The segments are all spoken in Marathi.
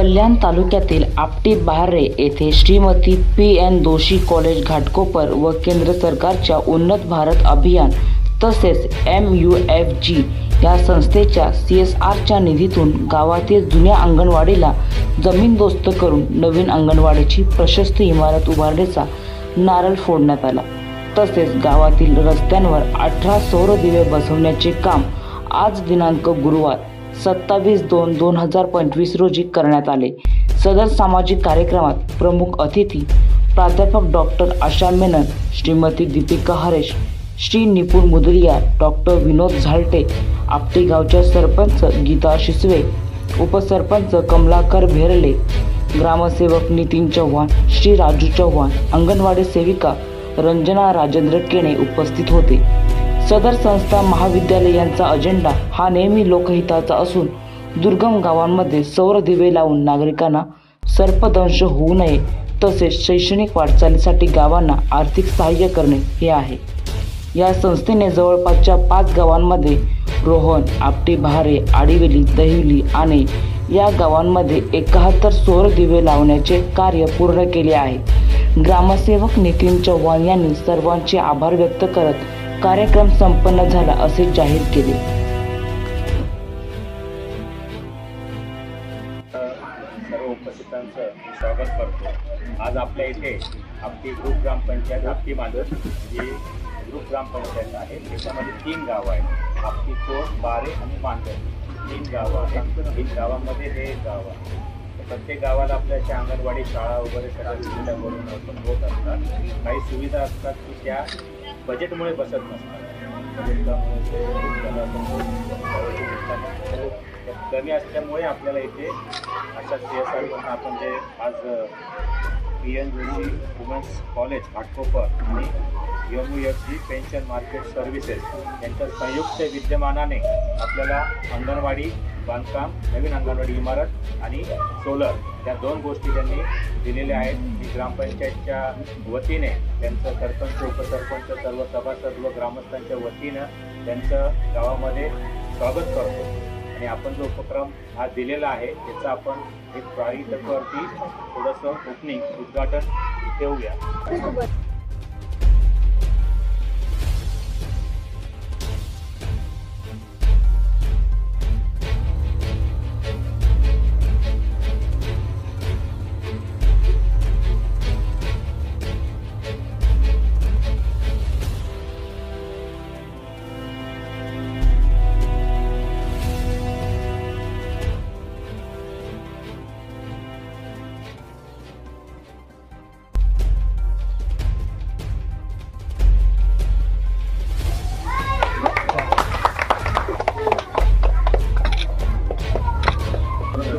कल्याण तालुक्यातील आपटी बाहरे येथे श्रीमती पी.एन. दोशी कॉलेज घाटकोपर व केंद्र सरकारच्या उन्नत भारत अभियान तसेच MUFG या संस्थेच्या CSRच्या निधीतून गावातील जुन्या अंगणवाडीला जमीनदोस्त करून नवीन अंगणवाडीची प्रशस्त इमारत उभारण्याचा नारळ फोडण्यात आला। तसेच गावातील रस्त्यांवर 18 सौर दिवे बसवण्याचे काम आज दिनांक गुरुवार 27/2/2025 रोजी करण्यात आले। सदर सामाजिक कार्यक्रमात प्रमुख अतिथी प्राध्यापक डॉक्टर आशा मेनन, श्रीमती दीपिका हरेश, श्री निपुण मुदलिया, डॉक्टर विनोद झालटे, आपटी गावच्या सरपंच गीता शिसवे, उपसरपंच कमलाकर भेरले, ग्रामसेवक नितीन चव्हाण, श्री राजू चव्हाण, अंगणवाडी सेविका रंजना राजेंद्र केणे उपस्थित होते। सदर संस्था महाविद्यालय यांचा अजेंडा हा नेहमी लोकहिताचा असून दुर्गम गावांमध्ये सौर दिवे लावून नागरिकांना सर्पदंश होऊ नये तसेच शैक्षणिक वाटचालीसाठी गावांना आर्थिक सहाय्य करणे हे आहे। या संस्थेने जवळपासच्या 5 गावांमध्ये रोहन, आपटी बाहरे, आडिवेली, दहिवली आणि या गावांमध्ये 71 सौर दिवे लावण्याचे कार्य पूर्ण केले आहे। ग्रामसेवक नितीन चव्हाण यांनी सर्वांचे आभार व्यक्त करत कार्यक्रम संपन्न झाला असे जाहीर केले। सर्व उपस्थितांचं स्वागत करतो। आज आपल्या इथे आपली ग्रुप ग्रामपंचायत आपटी मांजर जी ग्रुप ग्रामपंचायत आहे, त्याच्यामध्ये 3 गावं आहेत, आपटी, चोर, बारे आणि मांजर 3 गावं आहेत। 3 गावांमध्ये हे एक गाव आहे। प्रत्येक गावाला आपल्याच्या अंगणवाडी, शाळा वगैरे सगळ्या सुविधा करून होत असतात। काही सुविधा असतात की त्या बजेटमुळे बसत नसतात। कमी असल्यामुळे आपल्याला इथे अशा CSR आपण जे आज P N. Joshi women's college Ghatkopar आणि MUFG पेन्शन मार्केट सर्व्हिसेस यांच्या संयुक्त विद्यमानाने आपल्याला अंगणवाडी बांधकाम, नवीन अंगणवाडी इमारत आणि सोलर या 2 गोष्टी त्यांनी दिलेल्या आहेत। मी ग्रामपंचायतच्या वतीने त्यांचं सरपंच, उपसरपंच, सर्व सभासद व ग्रामस्थांच्या वतीनं त्यांचं गावामध्ये स्वागत करतो आणि आपण जो उपक्रम हा दिलेला आहे त्याचा आपण एक प्रायोगिकवरती थोडंसं ओपनिंग उद्घाटन ठेवूया।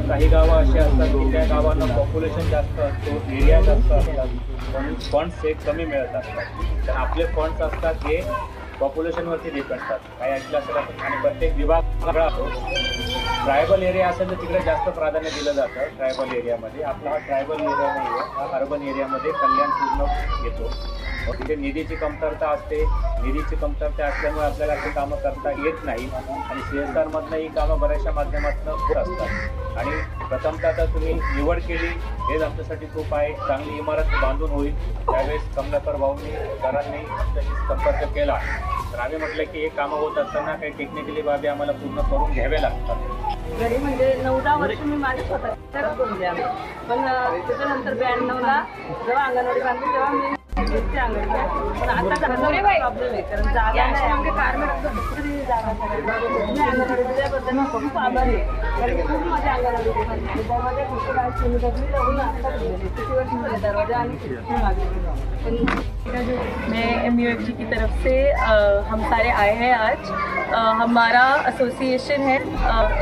काही गावं अशी असतात की त्या गावांना पॉप्युलेशन जास्त असतो, एरिया जास्त असतात, म्हणून फंड्स हे कमी मिळत असतात। तर आपले फंड्स असतात हे पॉप्युलेशनवरती डिपेंड असतात। काही ऐकलं असेल आणि प्रत्येक विभाग वेगळा असतो। ट्रायबल एरिया असेल तर तिकडे जास्त प्राधान्य दिलं जातं। ट्रायबल एरियामध्ये आपला हा ट्रायबल एरिया नाही आहे, हा अर्बन एरियामध्ये कल्याण पूर्ण येतो। तिथे निधीची कमतरता असते। निधीची कमतरता असल्यामुळे आपल्याला ही कामं करता येत नाही आणि CSRमधनं ही कामं बऱ्याचशा माध्यमातून होत असतात। आणि प्रथमतः तर तुम्ही निवड केली हेच आमच्यासाठी खूप आहे। चांगली इमारत बांधून होईल त्यावेळेस कमलाकर भाऊंनी, सरांनी आमच्याशी संपर्क केला तर आम्ही म्हटलं की हे कामं होत असताना काही टेक्निकली बाबी आम्हाला पूर्ण करून घ्यावे लागतात। घरी म्हणजे 9-10 वर्ष मी माझ्या स्वतःच्या करून द्या, पण त्याच्यानंतर 92ला जेव्हा अंगणवाडी बांधली तेव्हा मी अंगणवाडी, पण आता प्रॉब्लेम आहे कारण जागा नाही। अंगणवाडी खूप आभारी आहे कारण खूप माझ्या अंगणवाडी त्यामध्ये दरवाजा आणि मैं MUFG की तरफ से हम सारे आए हैं आज। हमारा एसोसिएशन है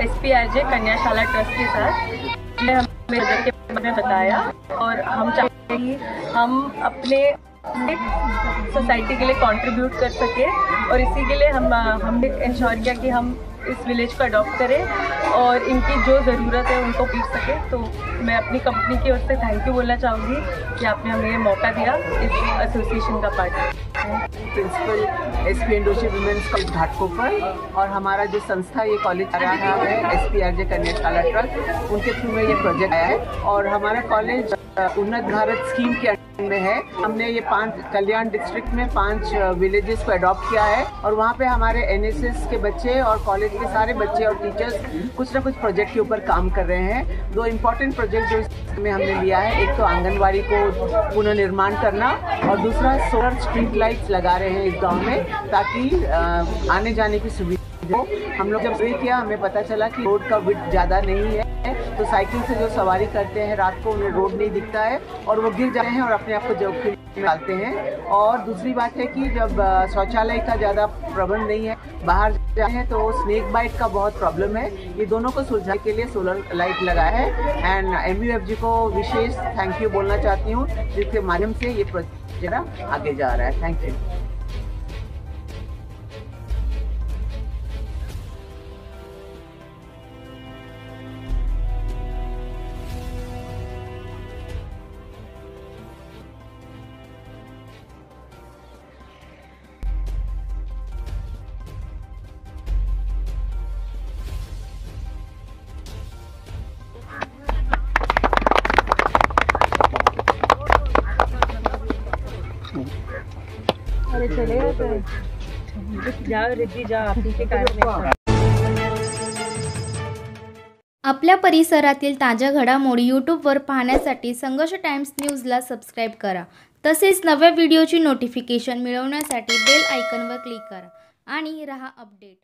SPRJ कन्याशाला ट्रस्ट के साथ। हमें प्रोजेक्ट के बारे में बताया और हम चाहते हैं कि हम अपने सोसाइटी के लिए कंट्रीब्यूट कर सके और इसी के लिए हमने इंश्योर किया कि हम इस विलेज को अडॉप्ट करें और इनकी जो ज़रूरत है उनको पूछ सके। तो मैं अपनी कंपनी की ओर से थैंक यू बोलना चाहूँगी कि आपने हमें ये मौका दिया इस एसोसिएशन का पार्ट। प्रिंसिपल SP एंडोशी वुमेन्स कॉलेज घाटकोपर और हमारा जो संस्था ये कॉलेज आ रहा है SPRJ कन्याशाला ट्रस्ट, उनके थ्रू में ये प्रोजेक्ट आया है। और हमारा कॉलेज उन्नत भारत स्कीम के में है। हमने ये 5 कल्याण डिस्ट्रिक्ट में 5 विलेजेस को अडॉप्ट किया है और वहाँ पे हमारे NSS के बच्चे और कॉलेज के सारे बच्चे और टीचर्स कुछ ना कुछ प्रोजेक्ट के ऊपर काम कर रहे हैं। 2 इम्पोर्टेंट प्रोजेक्ट जो इसमें हमने लिया है, एक तो आंगनवाड़ी को पुनर्निर्माण करना और दूसरा सोलर स्ट्रीट लाइट्स लगा रहे हैं इस गाँव में, ताकि आने जाने की सुविधा। हम लोग जब सर्वे किया हमें पता चला कि रोड का विड्थ ज़्यादा नहीं है, तो साइकिल से जो सवारी करते हैं रात को उन्हें रोड नहीं दिखता है और वो गिर जाते हैं और अपने आप को जोखिम में डालते हैं। और दूसरी बात है कि जब शौचालय का ज़्यादा प्रबंध नहीं है, बाहर जाते हैं तो स्नेक बाइट का बहुत प्रॉब्लम है। ये दोनों को सुलझाने के लिए सोलर लाइट लगाया है एंड MUFG को विशेष थैंक यू बोलना चाहती हूँ, जिसके माध्यम से ये प्रोजेक्ट आगे जा रहा है। Thank you. अरे चलेगा जाओ रिद्धि जाओ, आपकी शिकायत। आपल्या परिसरातील ताज्या घडामोडी यूट्यूबवर पाहण्यासाठी संघर्ष टाइम्स न्यूजला सबस्क्राईब करा। तसेच नव्या व्हिडिओची नोटिफिकेशन मिळवण्यासाठी बेल आयकॉनवर क्लिक करा आणि रहा अपडेट।